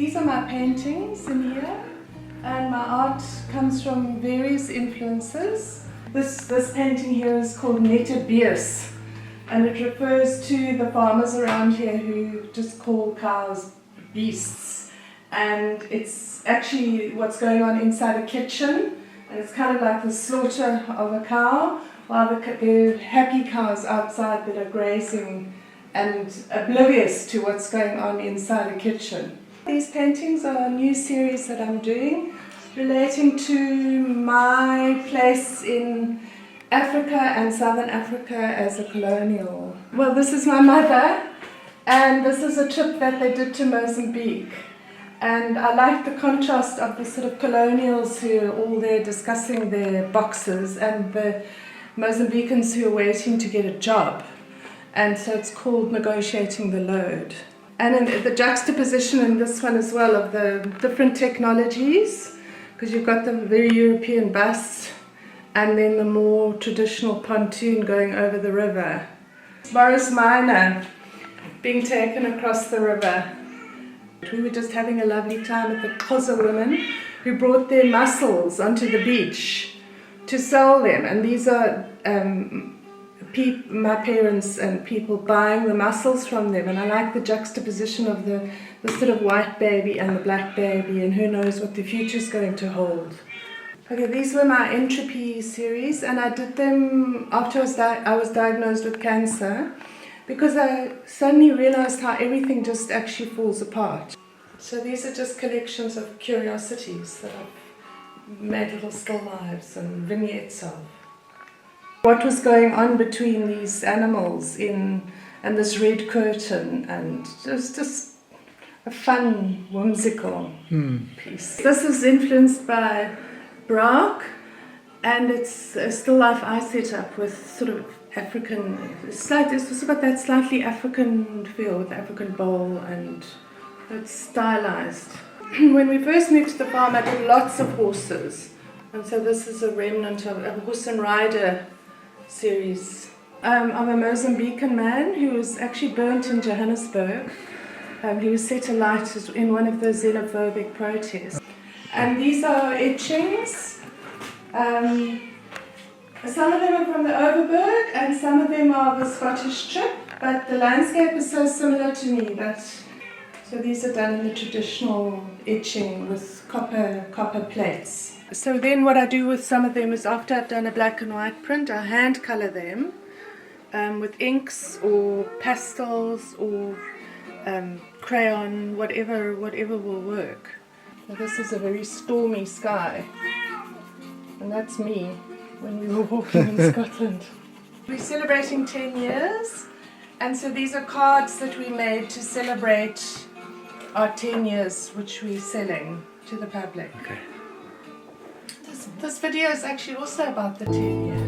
These are my paintings in here, and my art comes from various influences. This painting here is called Nette Beers, and it refers to the farmers around here who just call cows beasts. And it's actually what's going on inside a kitchen, and it's kind of like the slaughter of a cow, while the happy cows outside that are grazing and oblivious to what's going on inside a kitchen. These paintings are a new series that I'm doing relating to my place in Africa and Southern Africa as a colonial. Well, this is my mother, and this is a trip that they did to Mozambique. And I like the contrast of the sort of colonials who are all there discussing their boxes and the Mozambicans who are waiting to get a job. And so it's called Negotiating the Load. And in the juxtaposition in this one as well of the different technologies, because you've got the very European bus and then the more traditional pontoon going over the river. Boris Minor being taken across the river. We were just having a lovely time with the Xhosa women who brought their mussels onto the beach to sell them. And these are my parents and people buying the mussels from them. And I like the juxtaposition of the sort of white baby and the black baby, and who knows what the future's going to hold. Okay, these were my Entropy series, and I did them after I was diagnosed with cancer, because I suddenly realized how everything just actually falls apart. So these are just collections of curiosities that I've made little still lives and vignettes of. What was going on between these animals and this red curtain, and it was just a fun, whimsical piece. This is influenced by Braque, and it's a still life I set up with sort of African, it's also got that slightly African feel with the African bowl, and it's stylized. When we first moved to the farm, I did lots of horses, and so this is a remnant of a horse and rider series of a Mozambican man who was actually burnt in Johannesburg. He was set alight in one of the xenophobic protests. And these are etchings. Some of them are from the Overberg and some of them are the Scottish trip, but the landscape is so similar to me that, so these are done in the traditional etching with copper plates. So then what I do with some of them is, after I've done a black and white print, I hand color them with inks or pastels or crayon, whatever will work. So this is a very stormy sky, and that's me when we were walking in Scotland. We're celebrating 10 years, and so these are cards that we made to celebrate our 10 years, which we're selling to the public. Okay. This video is actually also about the 10 years.